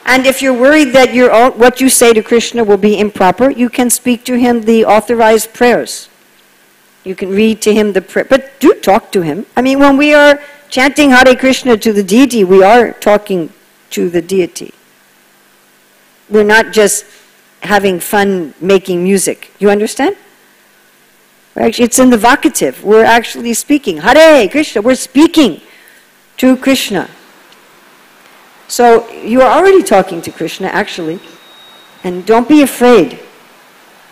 And if you're worried that what you say to Krishna will be improper, you can speak to him the authorized prayers. You can read to him the prayer. But do talk to him. I mean, when we are chanting Hare Krishna to the deity, we are talking to the deity. We're not just having fun making music. You understand? Actually, it's in the vocative. We're actually speaking. Hare Krishna. We're speaking to Krishna. So you are already talking to Krishna, actually. And don't be afraid.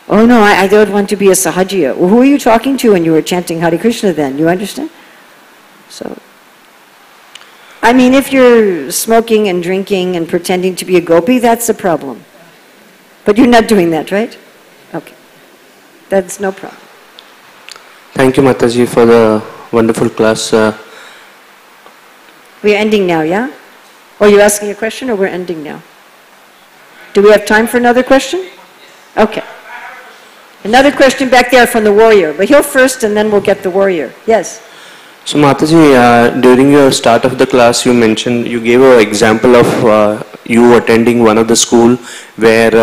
Oh no, I don't want to be a sahajiya. Well, who are you talking to when you were chanting Hare Krishna then? You understand? So, I mean, if you're smoking and drinking and pretending to be a gopi, that's a problem. But you're not doing that, right? Okay. That's no problem. Thank you, Mataji, for the wonderful class. We're ending now, yeah? Or you're asking a question, or we're ending now? Do we have time for another question? Okay. Another question back there from the warrior. But he'll first, and then we'll get the warrior. Yes? So Mataji, during your start of the class, you mentioned, you gave an example of you attending one of the school where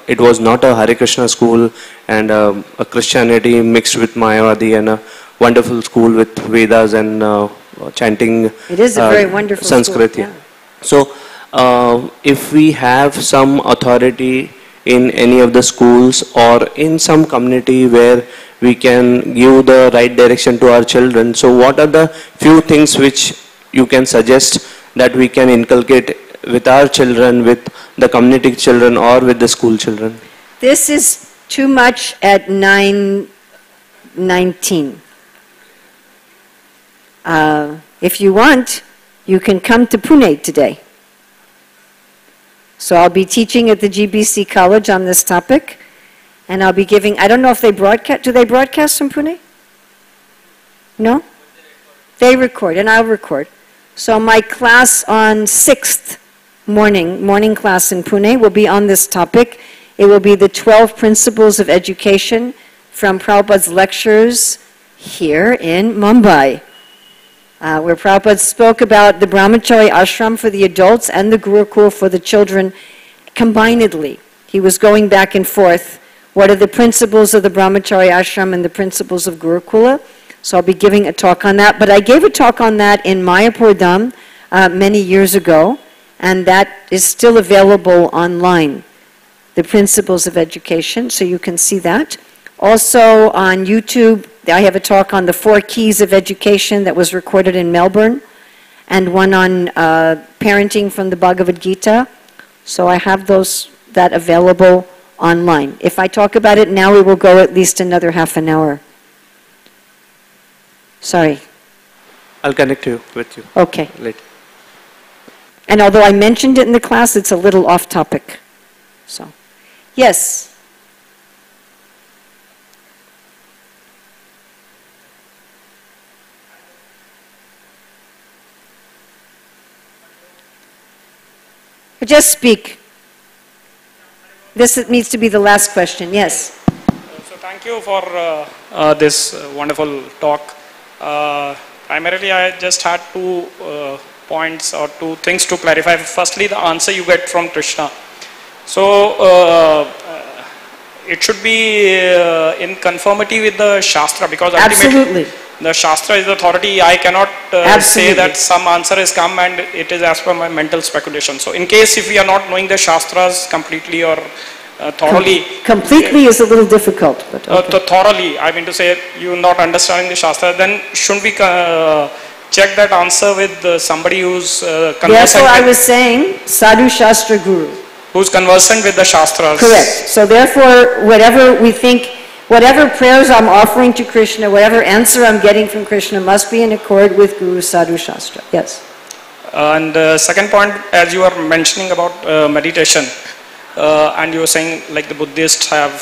it was not a Hare Krishna school and a Christianity mixed with Mayavadi, and a wonderful school with Vedas and chanting. It is a very wonderful Sanskrit. school. Yeah. So if we have some authority in any of the schools or in some community where we can give the right direction to our children, so what are the few things which you can suggest that we can inculcate with our children, with the community children, or with the school children? This is too much at 9:19. If you want, you can come to Pune today. So I'll be teaching at the GBC College on this topic, and I'll be giving, I don't know if they broadcast, do they broadcast from Pune? No? They record, and I'll record. So my class on 6th morning class in Pune will be on this topic. It will be the 12 Principles of Education from Prabhupada's lectures here in Mumbai, where Prabhupada spoke about the Brahmachari ashram for the adults and the Gurukul for the children combinedly. He was going back and forth. What are the principles of the Brahmachari ashram and the principles of Gurukula? So I'll be giving a talk on that. But I gave a talk on that in Mayapur Dham many years ago, and that is still available online, the Principles of Education, so you can see that. Also on YouTube, I have a talk on the 4 keys of education that was recorded in Melbourne, and one on parenting from the Bhagavad Gita. So I have that available online. If I talk about it now, we will go at least another half an hour. Sorry. I'll connect you with you. Okay. Later. And although I mentioned it in the class, it's a little off topic. So, yes. Just speak. This needs to be the last question. Yes. So thank you for this wonderful talk. Primarily, I just had 2 points or 2 things to clarify. Firstly, the answer you get from Krishna. So it should be in conformity with the Shastra, because ultimately the Shastra is the authority. I cannot say that some answer has come and it is as per my mental speculation. So in case if we are not knowing the Shastras completely, or thoroughly. Completely is a little difficult, but okay. Thoroughly, I mean to say, you not understanding the Shastra, then shouldn't we check that answer with somebody who's conversant? Therefore, I was saying Sadhu Shastra Guru. Who's conversant with the Shastras. Correct. So therefore, whatever we think, whatever prayers I'm offering to Krishna, whatever answer I'm getting from Krishna must be in accord with Guru Sadhu Shastra. Yes. And second point, as you are mentioning about meditation, and you were saying like the Buddhists have,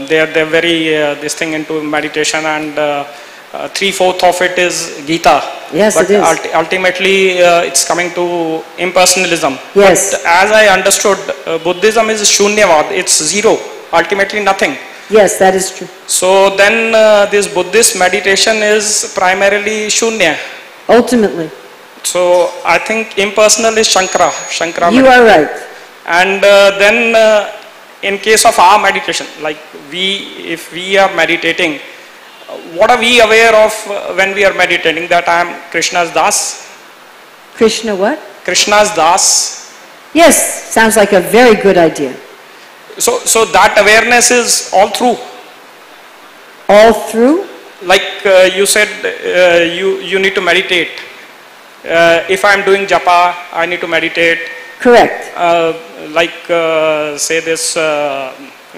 they're very this thing into meditation, and 3/4 of it is Gita. Yes, but it is. Ultimately, it's coming to impersonalism. Yes. But as I understood, Buddhism is Shunyavad. It's zero. Ultimately, nothing. Yes, that is true. So then, this Buddhist meditation is primarily Shunya. Ultimately. So I think impersonal is Shankara. You are right. And then in case of our meditation, like if we are meditating, what are we aware of when we are meditating? That I am Krishna's Das? Krishna what? Krishna's Das. Yes, sounds like a very good idea. So that awareness is all through. All through? Like you said, you need to meditate. If I am doing japa, I need to meditate. Correct. Say this,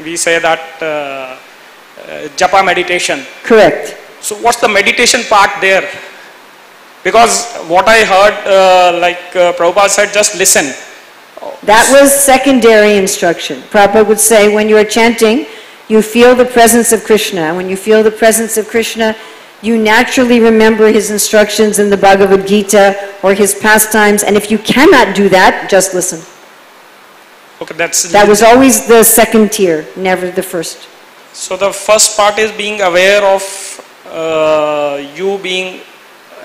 we say that japa meditation. Correct. So what's the meditation part there? Because what I heard, Prabhupada said, just listen. That was secondary instruction. Prabhupada would say, when you are chanting, you feel the presence of Krishna. And when you feel the presence of Krishna, you naturally remember his instructions in the Bhagavad Gita or his pastimes. And if you cannot do that, just listen. Okay, that was always the second tier, never the first. So the first part is being aware of you being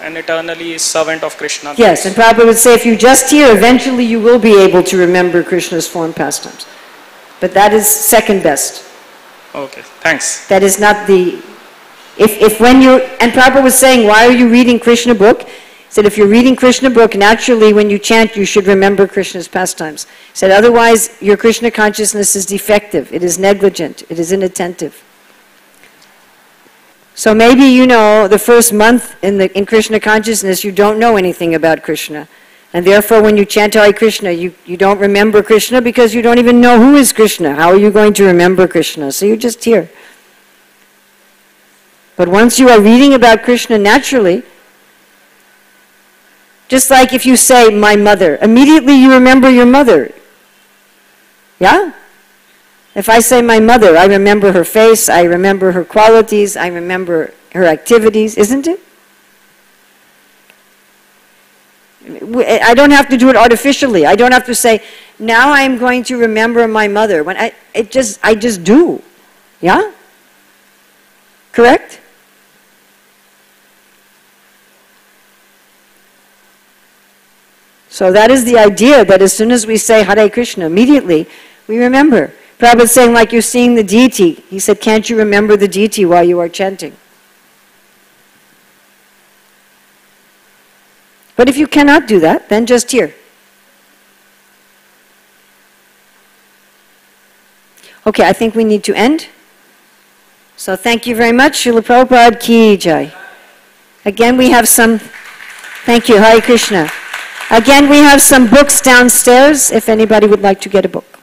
an eternally servant of Krishna. Yes, and Prabhupada would say, if you just hear, eventually you will be able to remember Krishna's form pastimes. But that is second best. Okay, thanks. That is not the... If when you... And Prabhupada was saying, why are you reading Krishna book? He said, if you're reading Krishna book, naturally when you chant, you should remember Krishna's pastimes. He said, otherwise your Krishna consciousness is defective. It is negligent. It is inattentive. So maybe, you know, the first month in Krishna consciousness, you don't know anything about Krishna. And therefore, when you chant Hare Krishna, you don't remember Krishna because you don't even know who is Krishna. How are you going to remember Krishna? So you just hear. But once you are reading about Krishna naturally, just like if you say, my mother, immediately you remember your mother. Yeah? If I say my mother, I remember her face, I remember her qualities, I remember her activities, isn't it? I don't have to do it artificially. I don't have to say, now I'm going to remember my mother. When I just do. Yeah? Correct? So that is the idea, that as soon as we say Hare Krishna, immediately we remember. Prabhupada is saying, like you're seeing the deity. He said, can't you remember the deity while you are chanting? But if you cannot do that, then just hear. Okay, I think we need to end. So thank you very much. Srila Prabhupada Ki Jai. Again, we have some... Thank you, Hare Krishna. Again, we have some books downstairs if anybody would like to get a book.